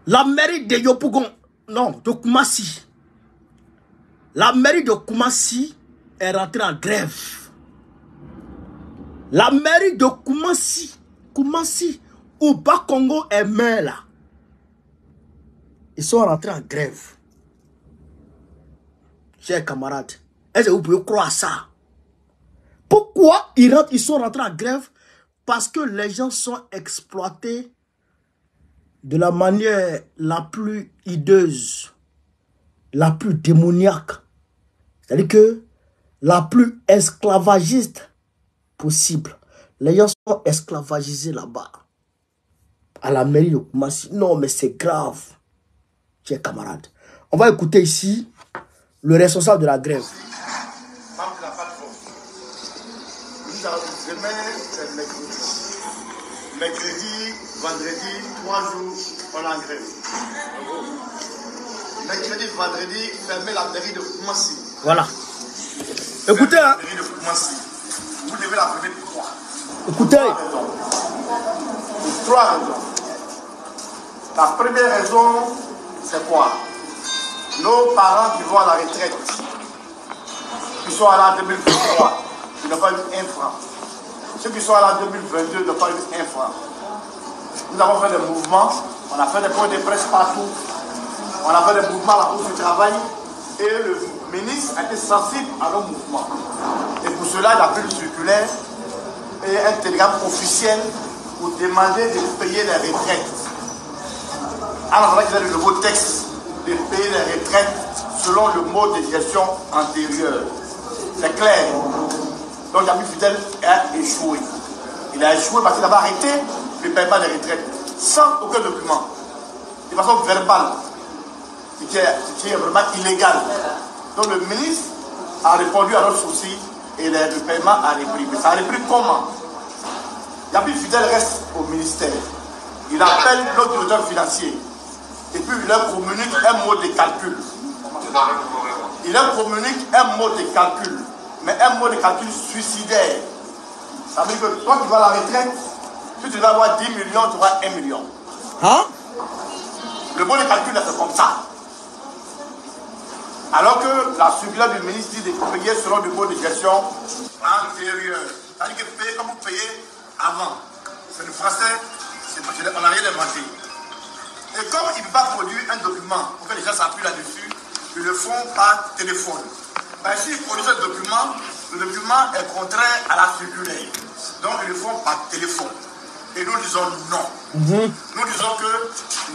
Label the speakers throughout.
Speaker 1: La mairie de Yopougon, non, de Koumassi. La mairie de Koumassi est rentrée en grève. La mairie de Koumassi, où Bas-Congo est maire là. Ils sont rentrés en grève. Chers camarades, est-ce que vous pouvez croire ça? Pourquoi ils sont rentrés en grève? Parce que les gens sont exploités de la manière la plus hideuse, la plus démoniaque. C'est-à-dire que la plus esclavagiste possible. Les gens sont esclavagisés là-bas. À la mairie de Koumassi. Non, mais c'est grave. Chers camarades. On va écouter ici le responsable de la grève.
Speaker 2: Mercredi, vendredi, 3 jours, on est en grève. Mercredi, vendredi, fermez la mairie de Koumassi.
Speaker 1: Voilà. Écoutez, hein.
Speaker 2: La mairie de Koumassi. Vous devez la fermer pourquoi?
Speaker 1: Écoutez.
Speaker 2: Pour 3 raisons. La première raison, c'est quoi? Nos parents qui vont à la retraite, qui sont allés en 2023, ils n'ont pas eu un franc. Ceux qui sont allés en 2022 n'ont pas eu un franc. Nous avons fait des mouvements, on a fait des points de presse partout, on a fait des mouvements à la Bourse du travail et le ministre a été sensible à nos mouvements. Et pour cela, il a pris le circulaire et un télégramme officiel pour demander de payer les retraites. Alors, il y a le nouveau texte de payer les retraites selon le mode de gestion antérieur. C'est clair. Donc, Yamil Fidel a échoué. Il a échoué parce qu'il avait arrêté le paiement des retraites sans aucun document, de façon verbale, ce qui est vraiment illégal. Donc, le ministre a répondu à notre souci et le paiement a repris. Mais ça a repris comment? Yamil Fidel reste au ministère. Il appelle notre directeur financier. Et puis il leur communique un mode de calcul. Il leur communique un mode de calcul. Mais un mode de calcul suicidaire. Ça veut dire que toi qui vas à la retraite, si tu vas avoir 10 millions, tu auras 1 million.
Speaker 1: Hein?
Speaker 2: Le mode de calcul, c'est comme ça. Alors que la circulaire du ministre dit de payer selon le mode de gestion antérieur. C'est-à-dire que payer comme vous payez avant. C'est le français, on n'a rien inventé. Et comme il ne peut pas produire un document pour que les gens s'appuient là-dessus, ils le font par téléphone. Mais s'ils produisent un document, le document est contraire à la circulaire. Donc ils le font par téléphone. Et nous disons non. Nous disons que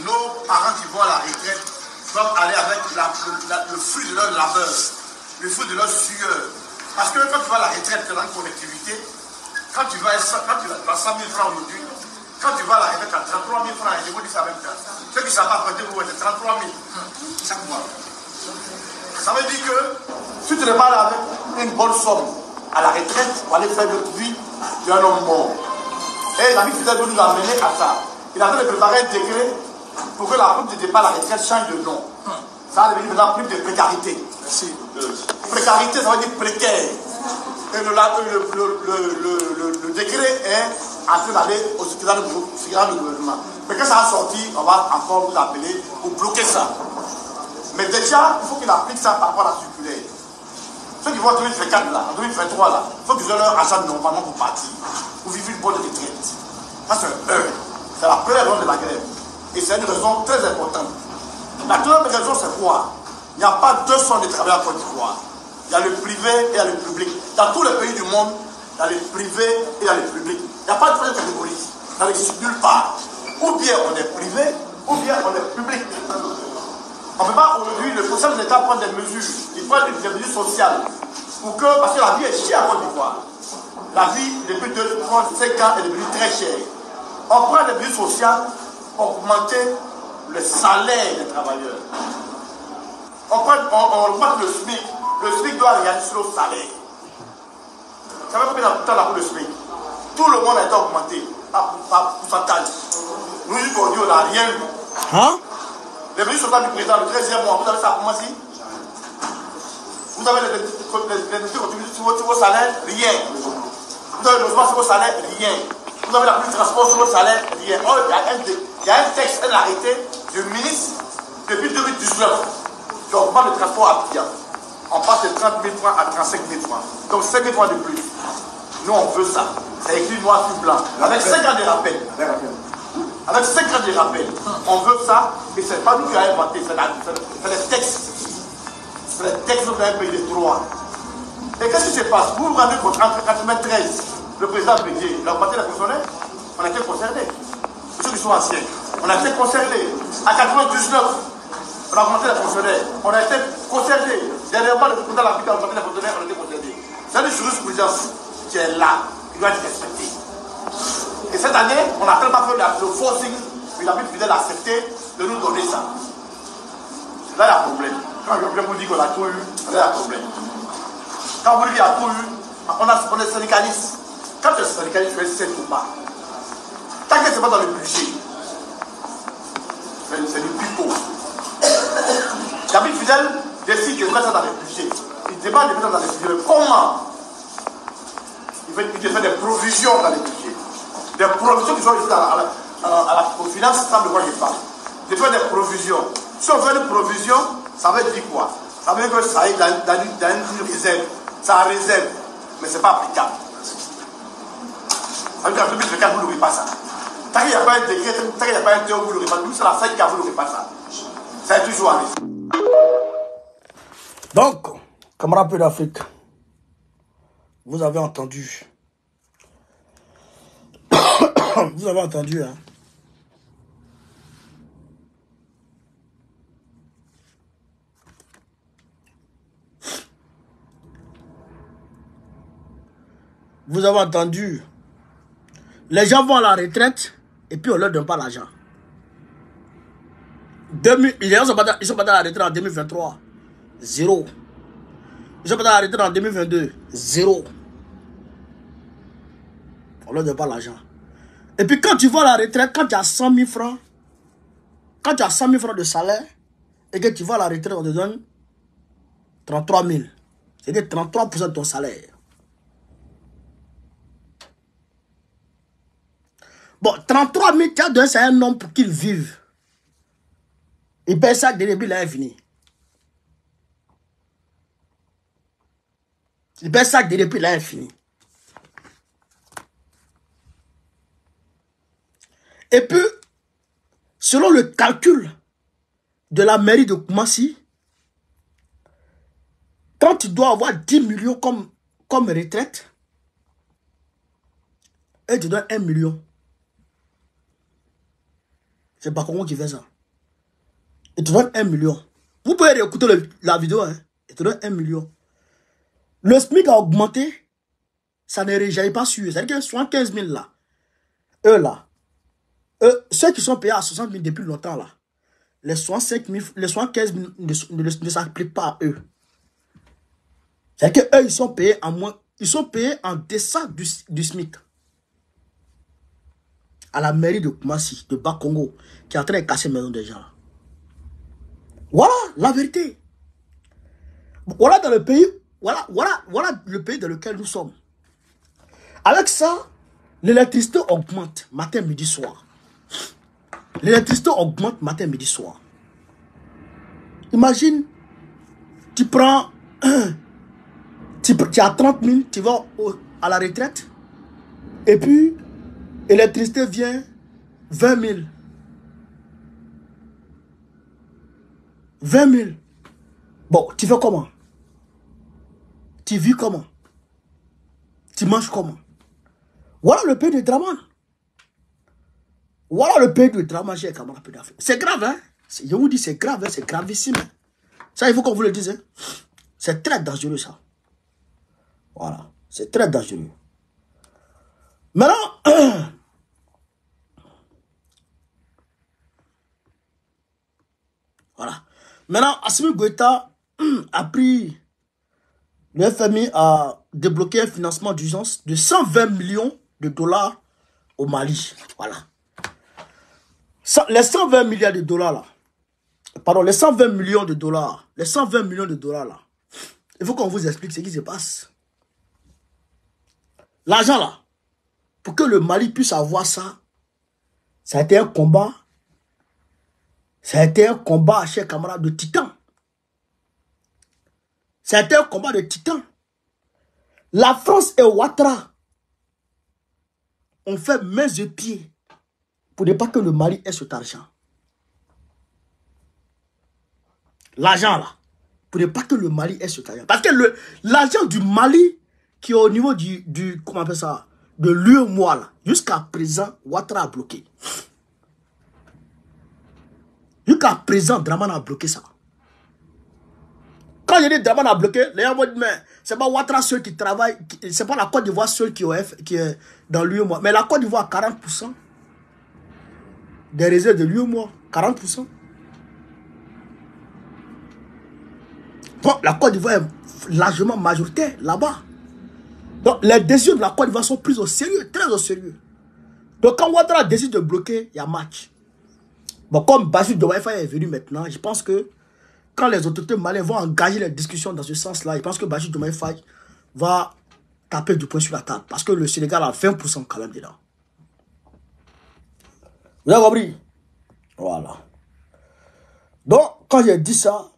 Speaker 2: nos parents qui vont à la retraite doivent aller avec le fruit de leur labeur, le fruit de leur sueur. Parce que quand tu vas à la retraite dans une collectivité, quand tu vas à 100 000 francs aujourd'hui, quand tu vas à la retraite à 33 000 francs, et je vous dis ça même temps. Ceux qui ne savent pas prêter, vous êtes 33 000 chaque mois. Ça veut dire que si tu ne pas là avec une bonne somme à la retraite pour aller faire notre vie, tu es un homme mort. Et la vie Fidel doit nous amener à ça. Il a fait de préparer un décret pour que la prime de départ à la retraite change de nom. Ça va devenir maintenant prime de précarité. Merci. Précarité, ça veut dire précaire. Et le décret est en train d'aller au secrétaire du gouvernement. Mais quand ça a sorti, on va encore vous appeler pour bloquer ça. Mais déjà, il faut qu'il applique ça par rapport à la circulaire. Ceux qui vont en 2024 là, en 2023 là, il faut qu'ils aient leur argent normalement pour partir, pour vivre une bonne retraite. Ça c'est la première raison de la grève. Et c'est une raison très importante. La deuxième raison c'est quoi? Il n'y a pas deux sortes de travailleurs en Côte d'Ivoire. Il y a le privé et il y a le public. Dans tous les pays du monde, il y a le privé et il y a le public. Il n'y a pas de troisième catégorie. Ça n'existe nulle part. Ou bien on est privé, ou bien on est public. On ne peut pas aujourd'hui, le conseil de l'État prend des mesures, il prend des mesures sociales, pour que, parce que la vie est chère en Côte d'Ivoire. La vie, depuis 2, 3, 5 ans, est devenue très chère. On prend des mesures sociales pour augmenter le salaire des travailleurs. On augmente le SMIC. Le SMIC doit réaliser sur le salaire. Ça va combien de temps là pour le SMIC? Tout le monde a été augmenté par pourcentage. Nous, aujourd'hui, on n'a rien eu.
Speaker 1: Hein?
Speaker 2: Les ministres sont pas du président, le 13e mois, vous avez ça comment si? Vous avez les sur vos salaires, rien. Vous avez le logement sur vos salaires, rien. Vous avez la prise de transport sur vos salaires, rien. Oh, il y y a un texte, un arrêté du ministre depuis 2019 qui augmente le transport à Abidjan. On passe de 30 000 francs à 35 000 francs. Donc 5 000 francs de plus. Nous, on veut ça. C'est écrit noir sur blanc. Avec 5 ans de rappel. Avec 5 ans de rappel. On veut ça. Et ce n'est pas nous qui avons inventé. C'est les textes. C'est les textes de un pays de droit. Et qu'est-ce qui se passe? Vous vous rendez compte, entre 1993, le président Bédier, il a augmenté la fonctionnaire. On a été concernés. Ceux qui sont anciens. On a été concernés. À 1999, on a augmenté la fonctionnaire. On a été concernés. Dernièrement, le président de la République a augmenté la fonctionnaire. On a été concernés. C'est une jurisprudence qui est là, qui doit être respectée. Et cette année, on n'a tellement fait le forcing, puis la République fidèle a accepté de nous donner ça. Là, il y a un problème. Quand je vous dis qu'on a tout eu, là, il y a un problème. Quand vous dites qu'il y a tout eu, on est syndicaliste. Quand tu es syndicaliste, tu es 7 ou pas. Tant que ce n'est pas dans le budget, c'est du pipeau. David Fidel décide de mettre ça dans le budget. Il demande de mettre ça dans le budget. Comment? Il fait des provisions dans le budget. Des provisions qui sont ici aux finances, ça de quoi je parle. Il fait des provisions. Si on fait une provision, ça veut dire quoi? Ça veut dire que ça est dans une réserve. Ça réserve, mais ce n'est pas applicable. Ça veut dire qu'en 2024, vous n'oubliez pas ça. Tant qu'il n'y a pas un décret, tant qu'il n'y a pas un théo, vous n'aurez pas. Nous, c'est la fête qui a vous n'aurez pas ça. Ça est toujours arrivé.
Speaker 1: Donc, camarades peu d'Afrique, vous avez entendu. Vous avez entendu, hein. Vous avez entendu. Les gens vont à la retraite et puis on ne leur donne pas l'argent. Ils sont pas dans la retraite en 2023. Zéro. Ils sont pas dans la retraite en 2022. Zéro. On ne leur donne pas l'argent. Et puis quand tu vas à la retraite, quand tu as 100 000 francs, quand tu as 100 000 francs de salaire, et que tu vas à la retraite, on te donne 33 000. C'est-à-dire 33% de ton salaire. Bon, 33 000, tu as donné ça à un homme pour qu'il vive. Il paye ça dès le début, il est fini. Il paye ça dès le début, il est fini. Et puis, selon le calcul de la mairie de Koumassi, quand tu dois avoir 10 millions comme retraite, et tu donnes 1 million. C'est Bakongo qui fait ça. Il te donne 1 million. Vous pouvez réécouter la vidéo. Hein? Il te donne 1 million. Le SMIC a augmenté. Ça ne réagit pas sur eux. C'est-à-dire que 75 000 là. Eux là. Ceux qui sont payés à 60 000 depuis longtemps là. Les 65 000, les 75 000 ne s'appliquent pas à eux. C'est-à-dire qu'eux, ils sont payés en moins. Ils sont payés en deçà du SMIC. À la mairie de Koumassi, de Bas-Congo, qui est en train de casser les maisons des gens. Voilà la vérité. Voilà dans le pays, voilà le pays dans lequel nous sommes. Avec ça, l'électricité augmente matin, midi, soir. L'électricité augmente matin, midi, soir. Imagine, tu prends, tu as 30 000, tu vas à la retraite, et puis, l'électricité vient 20 000. 20 000. Bon, tu fais comment? Tu vis comment? Tu manges comment? Voilà le pays de Draman. Voilà le pays de Draman, j'ai camarade peu d'Afrique. C'est grave, hein? Je vous dis, c'est grave, hein? C'est gravissime. Ça, il faut qu'on vous le dise. Hein? C'est très dangereux, ça. Voilà. C'est très dangereux. Maintenant, voilà. Maintenant, Assimi Goïta a pris, le FMI a débloqué un financement d'urgence de 120 millions de dollars au Mali. Voilà. Les 120 milliards de dollars là, pardon, les 120 millions de dollars, les 120 millions de dollars là, il faut qu'on vous explique ce qui se passe. L'argent là, pour que le Mali puisse avoir ça, ça a été un combat C'était un combat, chers camarades, de titan. C'était un combat de titan. La France et Ouattara ont fait mains et pieds pour ne pas que le Mali ait cet argent. L'argent là. Pour ne pas que le Mali ait cet argent. Parce que l'argent du Mali qui est au niveau comment on appelle ça, de l'UEMOA là, jusqu'à présent, Ouattara a bloqué. Jusqu'à présent, Dramane a bloqué ça. Quand je dis Dramane a bloqué, les gens vont dire, mais c'est pas Ouattara seul qui travaille, c'est pas la Côte d'Ivoire seul qui est dans l'UEMOA. Mais la Côte d'Ivoire a 40% des réserves de l'UEMOA. 40%. Donc la Côte d'Ivoire est largement majoritaire là-bas. Donc les décisions de la Côte d'Ivoire sont prises au sérieux, très au sérieux. Donc quand Ouattara décide de bloquer, il y a match. Bon, comme Bassirou Diomaye Faye est venu maintenant, je pense que quand les autorités maliennes vont engager les discussions dans ce sens-là, je pense que Bassirou Diomaye Faye va taper du poing sur la table. Parce que le Sénégal a 20% quand même dedans. Vous avez compris? Voilà. Donc, quand j'ai dit ça,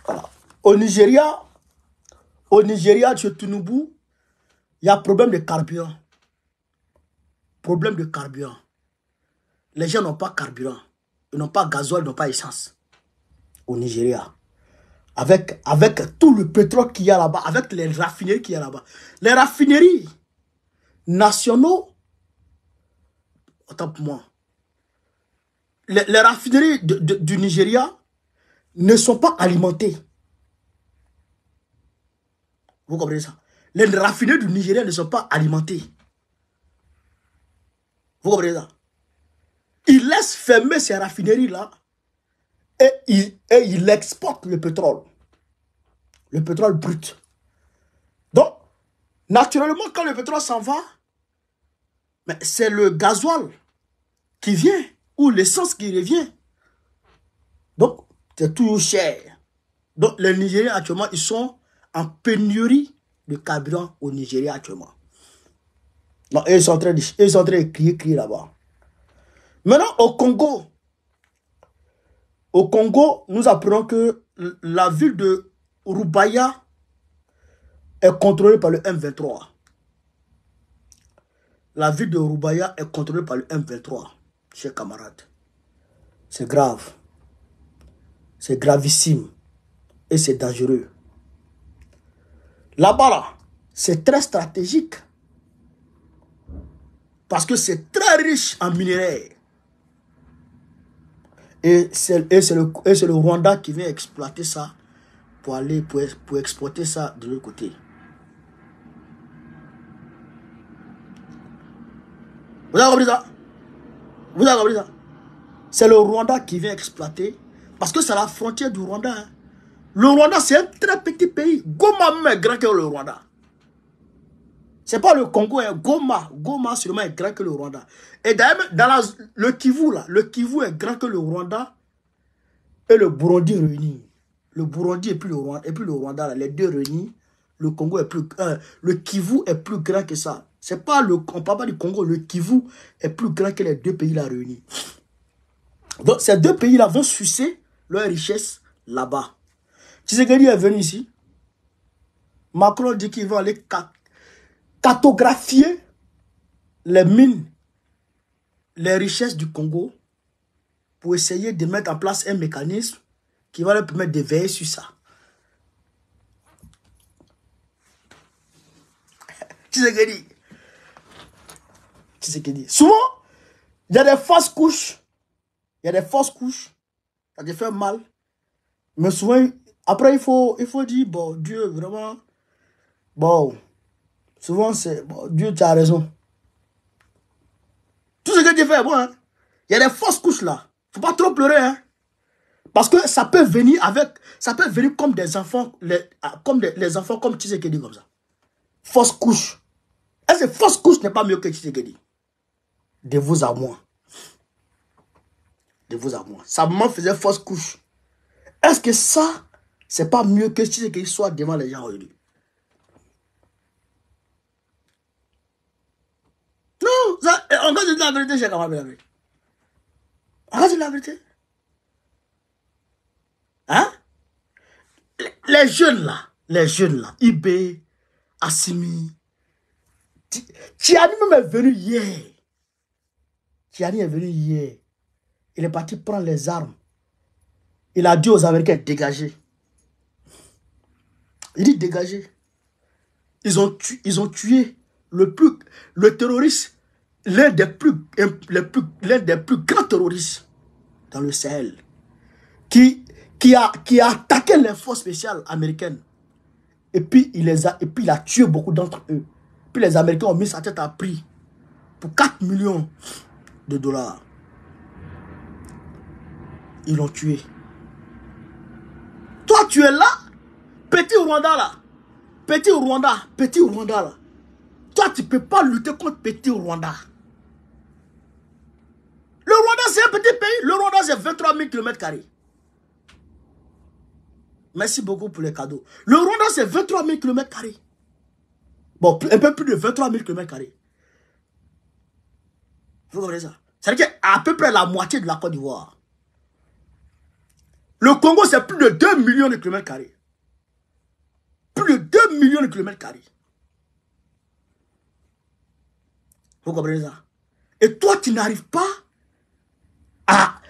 Speaker 1: voilà. Au Nigeria, chez Tinubu, il y a problème de carburant. Problème de carburant. Les gens n'ont pas carburant. Ils n'ont pas gasoil, ils n'ont pas essence. Au Nigeria. Avec tout le pétrole qu'il y a là-bas, avec les raffineries qu'il y a là-bas. Les raffineries nationaux, autant pour moi, les raffineries du Nigeria ne sont pas alimentées. Vous comprenez ça? Les raffineries du Nigeria ne sont pas alimentées. Vous comprenez ça? Ils laissent fermer ces raffineries-là et ils exportent le pétrole. Le pétrole brut. Donc, naturellement, quand le pétrole s'en va, c'est le gasoil qui vient ou l'essence qui revient. Donc, c'est toujours cher. Donc, les Nigériens actuellement, ils sont en pénurie de carburant au Nigeria actuellement. Non, ils sont en train de crier là-bas. Maintenant, au Congo, nous apprenons que la ville de Rubaya est contrôlée par le M23. La ville de Rubaya est contrôlée par le M23, chers camarades. C'est grave. C'est gravissime. Et c'est dangereux. Là-bas, là, c'est très stratégique. Parce que c'est très riche en minerais. Et c'est le Rwanda qui vient exploiter ça pour exporter ça de l'autre côté. Vous avez compris ça? Vous avez compris ça? C'est le Rwanda qui vient exploiter. Parce que c'est la frontière du Rwanda. Hein. Le Rwanda, c'est un très petit pays. Goma même est grand que le Rwanda. C'est pas le Congo, hein. Goma seulement est grand que le Rwanda. Et d'ailleurs, dans le Kivu, là, le Kivu est grand que le Rwanda et le Burundi réunis. Le Burundi et puis le Rwanda, là, les deux réunis. Le Congo est plus le Kivu est plus grand que ça. C'est pas on parle pas du Congo, le Kivu est plus grand que les deux pays là réunis. Donc ces deux pays là vont sucer leur richesse là-bas. Tshisekedi est venu ici. Macron dit qu'il va aller cartographier les mines, les richesses du Congo pour essayer de mettre en place un mécanisme qui va leur permettre de veiller sur ça. Tshisekedi. Souvent, il y a des fausses couches. Il y a des fausses couches. Ça te fait mal. Mais souvent, après, il faut dire, bon, Dieu, vraiment, bon, souvent, c'est, bon, Dieu, tu as raison. Tout ce que tu fais, bon, hein. Il y a des fausses couches là. Faut pas trop pleurer, hein. Parce que ça peut venir comme des enfants, les enfants comme Tshisekedi comme ça. Fausse couche. Est-ce que fausse couche n'est pas mieux que Tshisekedi? De vous à moi. De vous à moi. Sa maman faisait fausse couche. Est-ce que ça, c'est pas mieux que Tshisekedi soit devant les gens aujourd'hui? Non, ça, on va dire la vérité, j'ai quand même la vérité. Regarde la vérité. Hein? Les jeunes là, IB, Assimi, Tiani même est venu hier. Tiani est venu hier. Il est parti prendre les armes. Il a dit aux Américains, dégagez. Il dit, dégagez. Ils ont tué le terroriste, l'un des plus grands terroristes dans le Sahel, qui a attaqué les forces spéciales américaines. Et puis il a tué beaucoup d'entre eux. Puis les Américains ont mis sa tête à prix pour 4 millions de dollars. Ils l'ont tué. Toi, tu es là, petit Rwanda là. Petit Rwanda là. Toi, tu ne peux pas lutter contre petit Rwanda. Le Rwanda, c'est un petit pays. Le Rwanda, c'est 23 000 km². Merci beaucoup pour les cadeaux. Le Rwanda, c'est 23 000 km². Bon, un peu plus de 23 000 km². Vous comprenez ça? C'est-à-dire qu'à peu près la moitié de la Côte d'Ivoire. Le Congo, c'est plus de 2 millions de km². Plus de 2 millions de km². Vous comprenez ça? Et toi, tu n'arrives pas à...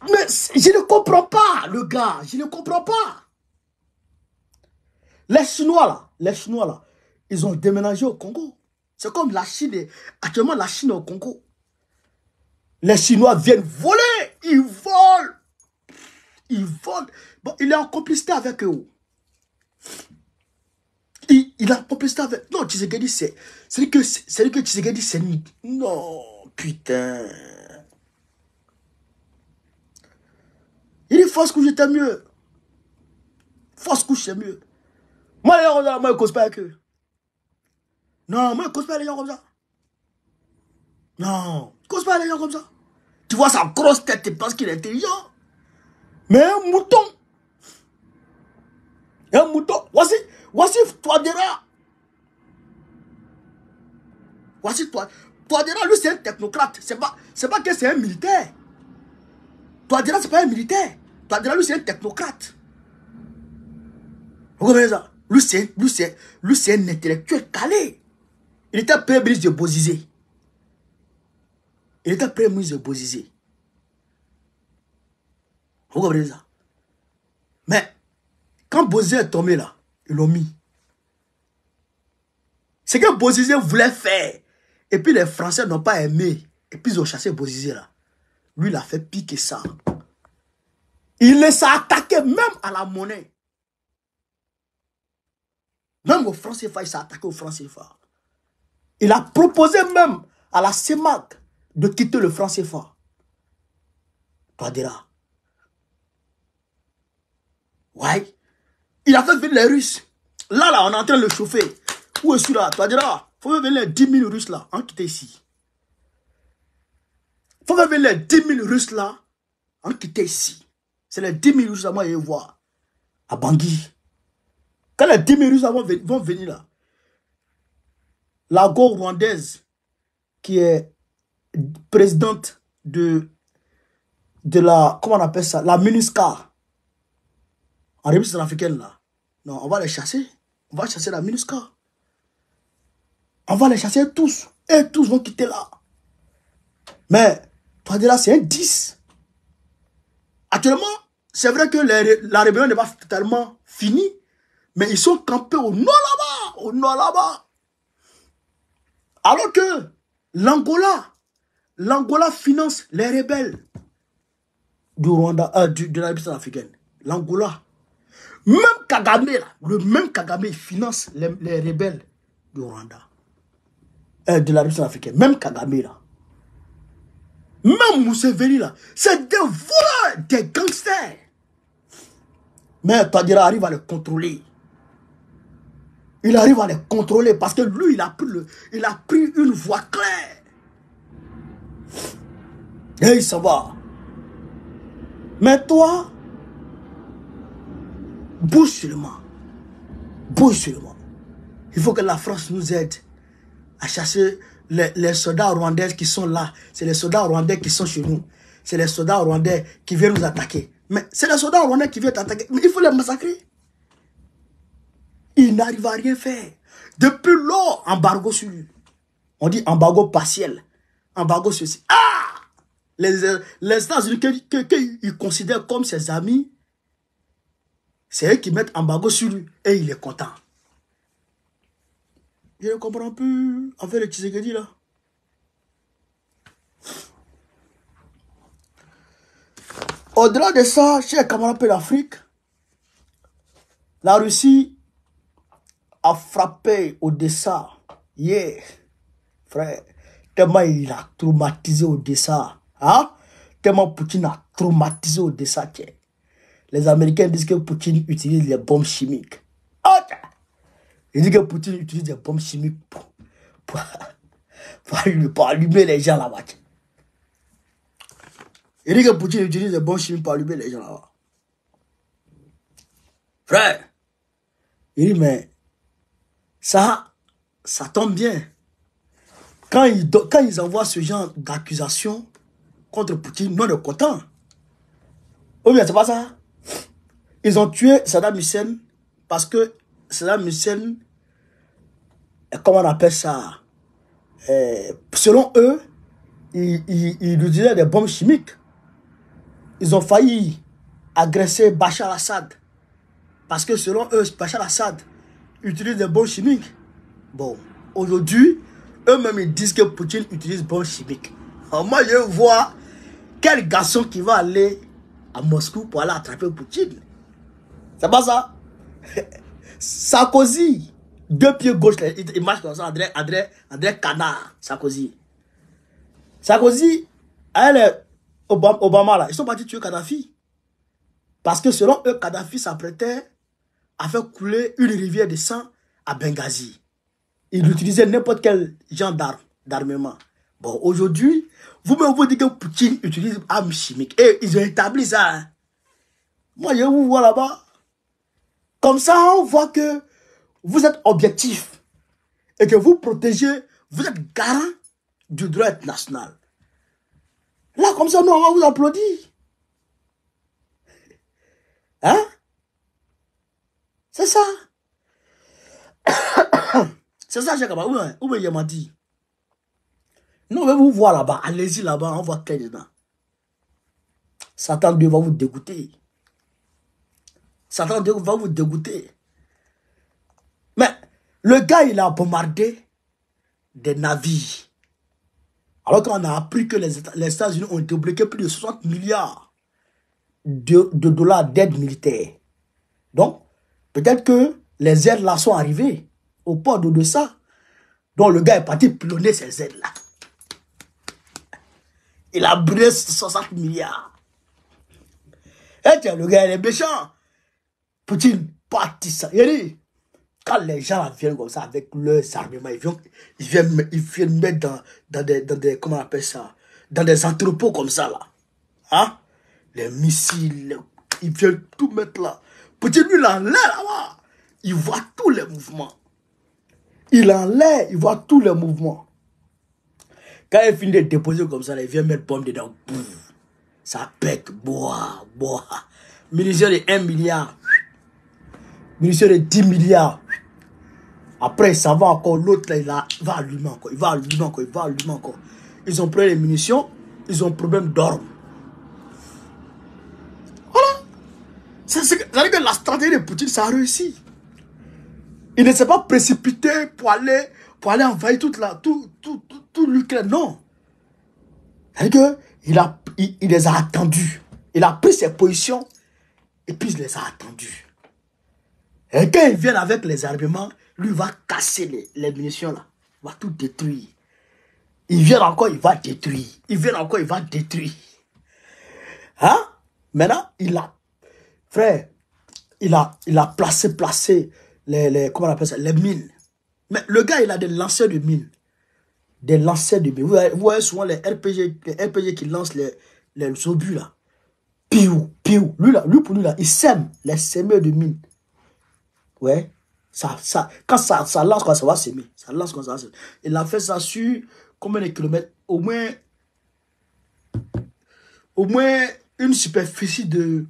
Speaker 1: Mais je ne comprends pas, le gars. Je ne comprends pas. Les Chinois là, ils ont déménagé au Congo. C'est comme la Chine. Actuellement, la Chine est au Congo. Les Chinois viennent voler. Ils volent. Ils volent. Bon, il est en complicité avec eux. Il est en complicité avec... Non, Tshisekedi, c'est que Tshisekedi, c'est... Non, putain. Il dit, fausse couche, j'étais mieux. Fausse couche, c'est mieux. Moi, je ne cause pas avec eux. Non, moi, je ne cause pas avec les gens comme ça. Non, je ne cause pas avec les gens comme ça. Tu vois sa grosse tête, tu penses qu'il est intelligent. Mais un mouton. Un mouton. Voici Touadéra. Voici Touadéra, lui, c'est un technocrate. C'est pas que c'est un militaire. Touadéra, c'est pas un militaire. Touadéra, lui, c'est un technocrate. Vous comprenez ça? Lui, c'est un intellectuel calé. Il était premier ministre de Bozizé. Vous comprenez ça? Mais, quand Bozizé est tombé là, ils l'ont mis. C'est que Bozizé voulait faire. Et puis les Français n'ont pas aimé. Et puis ils ont chassé Bozizé là. Lui, il a fait pire que ça. Il les a attaqués même à la monnaie. Même au franc CFA, il s'est attaqué au franc CFA. Il a proposé même à la CEMAC de quitter le franc CFA. Touadéra. Ouais. Il a fait venir les Russes. Là, on est en train de le chauffer. Où est-ce là? Touadéra, il faut venir les 10 000 Russes là, en quitter ici. Il faut venir les 10 000 Russes là, en quitter ici. C'est les 10 000 Russes à moi et voir. À Bangui. Quand les 10 000 Russes vont venir là, la go rwandaise, qui est présidente de la, comment on appelle ça, la MINUSCA, en République centrafricaine là. Non, on va les chasser. On va chasser la MINUSCA. On va les chasser tous. Et tous vont quitter là. Mais, Touadéra, c'est un 10. Actuellement, c'est vrai que la rébellion n'est pas totalement finie. Mais ils sont campés au nord là-bas. Au nord là-bas. Alors que l'Angola finance les rebelles du Rwanda, de la République centrafricaine. L'Angola. Même Kagame, là, le même Kagame, il finance les rebelles du Rwanda. De la République centrafricaine. Même Kagame, là. Même Museveni, là. C'est des voleurs, des gangsters. Mais Touadéra arrive à les contrôler. Il arrive à les contrôler parce que lui, il a pris une voie claire. Et il s'en va. Mais toi, bouge seulement. Bouge seulement. Il faut que la France nous aide à chasser les soldats rwandais qui sont là. C'est les soldats rwandais qui sont chez nous. c'est les soldats rwandais qui viennent nous attaquer. Mais c'est les soldats rwandais qui viennent t'attaquer. Mais il faut les massacrer. Il n'arrive à rien faire. Depuis lors, embargo sur lui. On dit embargo partiel. Embargo sur lui. Ah! Les États-Unis qu'ils considèrent comme ses amis, c'est eux qui mettent embargo sur lui. Et il est content. Je ne comprends plus. En fait, le Tshisekedi là. Au-delà de ça, chez les camarades de l'Afrique, la Russie a frappé Odessa. Yeah, frère. Tellement il a traumatisé Odessa. Hein? Tellement Poutine a traumatisé Odessa. Les Américains disent que Poutine utilise les bombes chimiques. Ils disent que Poutine utilise des bombes chimiques pour allumer les gens là-bas. Il dit que Poutine utilise des bombes chimiques pour allumer les gens là-bas. Frère, il dit, mais ça tombe bien. Quand ils envoient ce genre d'accusation contre Poutine, nous on est contents. Ou bien c'est pas ça. Ils ont tué Saddam Hussein parce que Saddam Hussein, comment on appelle ça, selon eux, ils utilisaient des bombes chimiques. Ils ont failli agresser Bachar al-Assad. Parce que selon eux, Bachar al-Assad utilise des bombes chimiques. Bon, aujourd'hui, eux-mêmes ils disent que Poutine utilise des bombes chimiques. Alors moi, je vois quel garçon qui va aller à Moscou pour aller attraper Poutine. C'est pas ça. Sarkozy, deux pieds gauche, il marche comme ça, André Canard, Sarkozy. Sarkozy, elle, Obama, là, ils sont partis tuer Kadhafi. Parce que selon eux, Kadhafi s'apprêtait à faire couler une rivière de sang à Benghazi. Il utilisait n'importe quel genre d'armement. Bon, aujourd'hui, vous-même vous dites que Poutine utilise armes chimiques. Et ils ont établi ça. Hein. Moi, je vous vois là-bas. Comme ça, on voit que vous êtes objectif. Et que vous protégez, vous êtes garant du droit international. Là, comme ça, nous, on va vous applaudir. Hein? C'est ça. C'est ça, Jacques. Où il m'a dit. Nous, on va vous voir là-bas. Allez-y là-bas, on voit clair dedans. Satan Dieu va vous dégoûter. Satan Dieu va vous dégoûter. Mais le gars, il a bombardé des navires. Alors qu'on a appris que les États-Unis ont débloqué plus de 60 milliards de dollars d'aide militaire. Donc, peut-être que les aides là sont arrivées au port d'Odessa. Donc, le gars est parti pilonner ces aides là. Il a brûlé 60 milliards. Et tiens, le gars, il est méchant. Poutine, parti ça. Il dit, quand les gens viennent comme ça avec leurs armements, ils viennent mettre dans des, comment on appelle ça, dans des entrepôts comme ça là. Hein? Les missiles, ils viennent tout mettre là. Poutine, lui, il en l'air là-bas. Il voit tous les mouvements. Il en l'air, il voit tous les mouvements. Quand il finit de déposer comme ça, là, il vient mettre bombe dedans. Bouf, ça pète, boah. Munitions de 1 milliard. Munitions de 10 milliards. Après, ça va encore. L'autre, là, il va allumer encore. Il va allumer encore. Ils ont pris les munitions. Ils ont problème d'orme. Voilà. C'est-à-dire que la stratégie de Poutine, ça a réussi. Il ne s'est pas précipité pour aller envahir tout l'Ukraine. Non. C'est-à-dire qu'il les a attendus. Il a pris ses positions et puis il les a attendus. Et quand ils viennent avec les armements, lui va casser les munitions là. Il va tout détruire. Ils viennent encore, il va détruire. Ils viennent encore, il va détruire. Hein? Maintenant, il a placé comment on appelle ça, les mines. Mais le gars, il a des lanceurs de mines. Vous voyez souvent les RPG qui lancent les obus là. Piou. Lui pour lui là, il sème les semeurs de mines. Ouais. Quand ça lance, quand ça va s'aimer. Ça lance quand ça va s'aimer. Il a fait ça sur combien de kilomètres? Au moins au moins une superficie de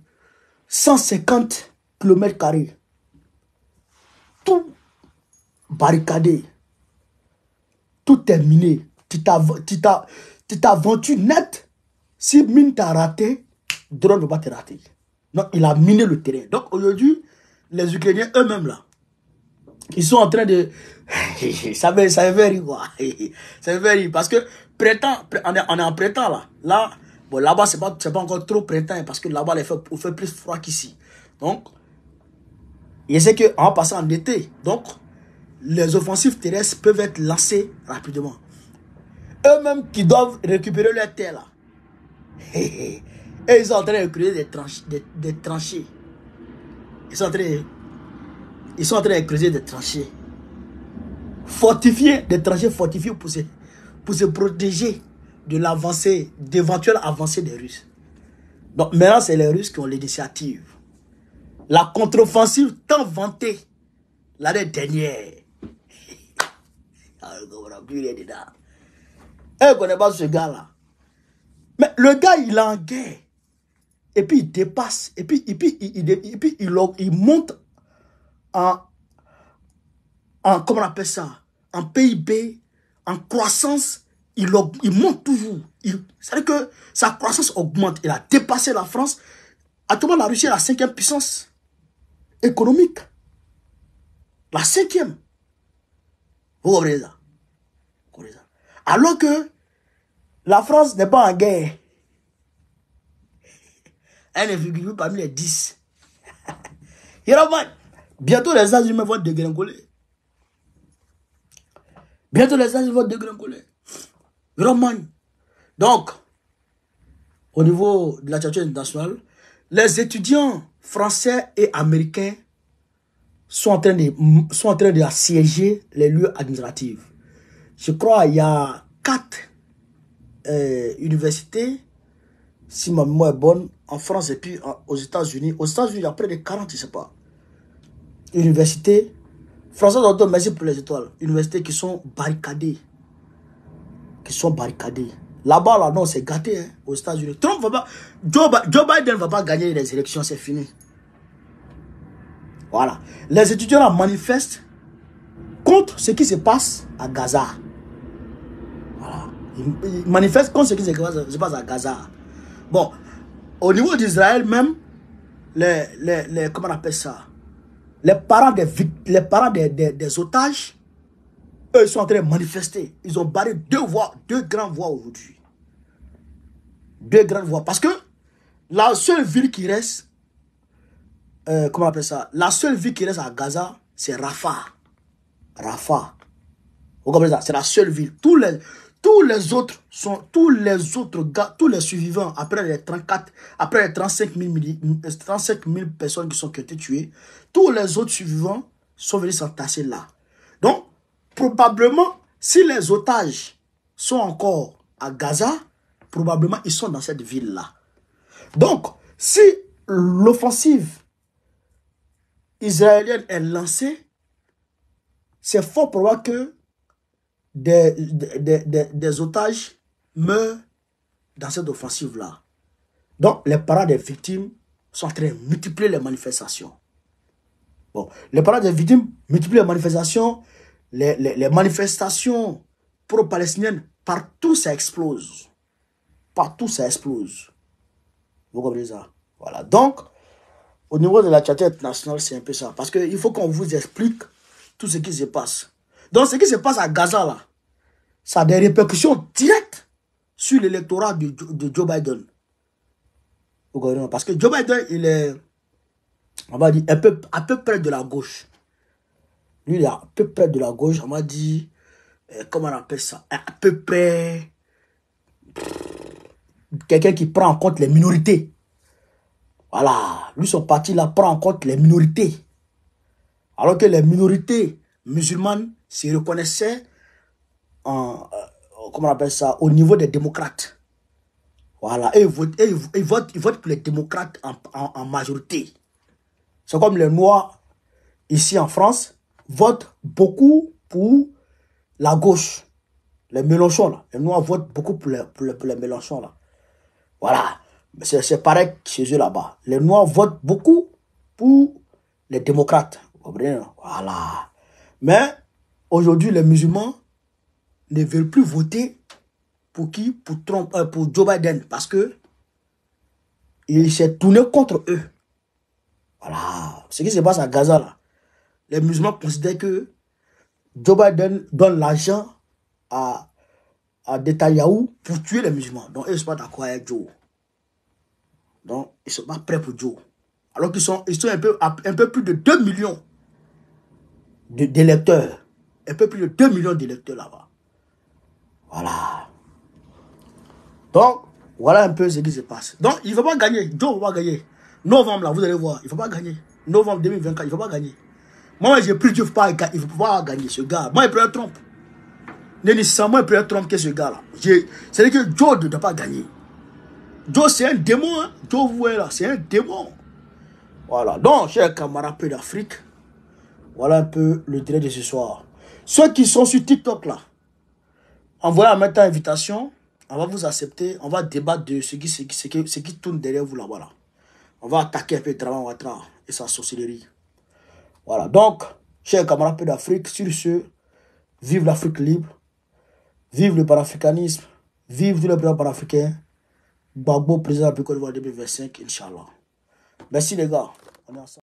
Speaker 1: 150 km². Tout barricadé. Tout terminé. Tu t'aventures net. Si mine t'a raté, drone ne va pas te rater. Donc, il a miné le terrain. Donc, aujourd'hui, les Ukrainiens eux-mêmes, là, ils sont en train de... ça me fait rire, quoi. Ça me fait rire. Parce que printemps, on est en printemps, là. Bon, là-bas, c'est pas encore trop printemps, parce que là-bas, il fait plus froid qu'ici. Donc, je sais qu'on va passer en été. Donc, les offensives terrestres peuvent être lancées rapidement. Eux-mêmes qui doivent récupérer leur terre, là. Et ils sont en train de creuser des tranchées. Ils sont en train de creuser des tranchées. Fortifier, des tranchées fortifiées pour se protéger de l'avancée, d'éventuelles avancées des Russes. Donc maintenant, c'est les Russes qui ont l'initiative. La contre-offensive tant vantée l'année dernière. On ne comprend plus rien dedans. On ne connaît pas ce gars-là. Mais le gars, il est en guerre. Et puis il dépasse. Et puis il monte en comment on appelle ça? En PIB, en croissance, il monte toujours. C'est-à-dire que sa croissance augmente. Il a dépassé la France. Actuellement, la Russie est la 5e puissance économique. La 5e. Vous comprenez ça? Alors que la France n'est pas en guerre. Elle ne figure parmi les 10. Bientôt les États-Unis vont dégringoler. Bientôt les États-Unis vont dégringoler. Donc, au niveau de la situation internationale, les étudiants français et américains sont en train d'assiéger les lieux administratifs. Je crois qu'il y a 4 universités, si ma mémoire est bonne, en France et puis aux États-Unis. Aux États-Unis, il y a près de 40, je ne sais pas. Universités, François Dordo, merci pour les étoiles. Universités qui sont barricadées. Là-bas, là, non, c'est gâté, hein, aux États-Unis. Trump va pas. Joe Biden ne va pas gagner les élections, c'est fini. Voilà. Les étudiants là manifestent contre ce qui se passe à Gaza. Voilà. Ils manifestent contre ce qui se passe à Gaza. Bon, au niveau d'Israël même, comment on appelle ça? Les parents des otages, eux, ils sont en train de manifester. Ils ont barré 2 grandes voies aujourd'hui. 2 grandes voies. Parce que la seule ville qui reste, comment on appelle ça? La seule ville qui reste à Gaza, c'est Rafah. Vous comprenez ça? C'est la seule ville. Tous les autres gars, tous les survivants, après les 35 000 personnes qui ont été tuées, tous les autres survivants sont venus s'entasser là. Donc, probablement, si les otages sont encore à Gaza, probablement ils sont dans cette ville-là. Donc, si l'offensive israélienne est lancée, c'est fort probable que des otages meurent dans cette offensive-là. Donc, les parents des victimes sont en train de multiplier les manifestations. Bon, les parents des victimes multiplient les manifestations. Les manifestations pro-palestiniennes, partout ça explose. Partout ça explose. Vous comprenez ça? Voilà. Donc, au niveau de la charité internationale, c'est un peu ça. Parce qu'il faut qu'on vous explique tout ce qui se passe. Donc, ce qui se passe à Gaza, là, ça a des répercussions directes sur l'électorat de Joe Biden. Vous comprenez? Parce que Joe Biden, il est, on va dire, à peu près de la gauche. Lui, il est à peu près de la gauche. On m'a dit, comment on appelle ça? À peu près, quelqu'un qui prend en compte les minorités. Voilà. Lui, son parti, là, prend en compte les minorités. Alors que les minorités musulmanes se reconnaissaient comment on appelle ça, au niveau des démocrates. Voilà. Et ils votent pour les démocrates en majorité. C'est comme les Noirs, ici en France, votent beaucoup pour la gauche. Les Mélenchon, là. Les Noirs votent beaucoup pour les Mélenchon, là. Voilà. C'est pareil chez eux là-bas. Les Noirs votent beaucoup pour les démocrates. Voilà. Mais aujourd'hui, les musulmans ne veulent plus voter pour qui? Pour Trump, pour Joe Biden. Parce que il s'est tourné contre eux. Voilà. Ce qui se passe à Gaza là. Les musulmans considèrent que Joe Biden donne l'argent à Netanyahu pour tuer les musulmans. Donc, ils ne sont pas d'accord avec Joe. Donc, ils ne sont pas prêts pour Joe. Alors qu'ils sont un peu plus de 2 millions d'électeurs. Un peu plus de 2 millions d'électeurs là-bas. Voilà. Donc, voilà un peu ce qui se passe. Donc, il ne va pas gagner. Joe ne va pas gagner. Novembre, là, vous allez voir, il ne va pas gagner. Novembre 2024, il ne va pas gagner. Moi, j'ai pris Dieu, il ne faut pas gagner ce gars. Moi, il prend Trump. Nécessairement, il prend Trump que ce gars-là. C'est-à-dire que Joe ne doit pas gagner. Joe, c'est un démon. Hein? Joe, vous voyez là, c'est un démon. Voilà. Donc, chers camarades peu d'Afrique, voilà un peu le direct de ce soir. Ceux qui sont sur TikTok là, envoyez maintenant invitation. On va vous accepter. On va débattre de ce qui tourne derrière vous là-bas. Là. On va attaquer un peu le travail Ouattara et sa sorcellerie. Voilà. Donc, chers camarades peu d'Afrique, sur ce, vive l'Afrique libre. Vive le panafricanisme. Vive tous les présidents panafricains. Gbagbo, président de la Côte d'Ivoire 2025, Inch'Allah. Merci les gars. On est ensemble.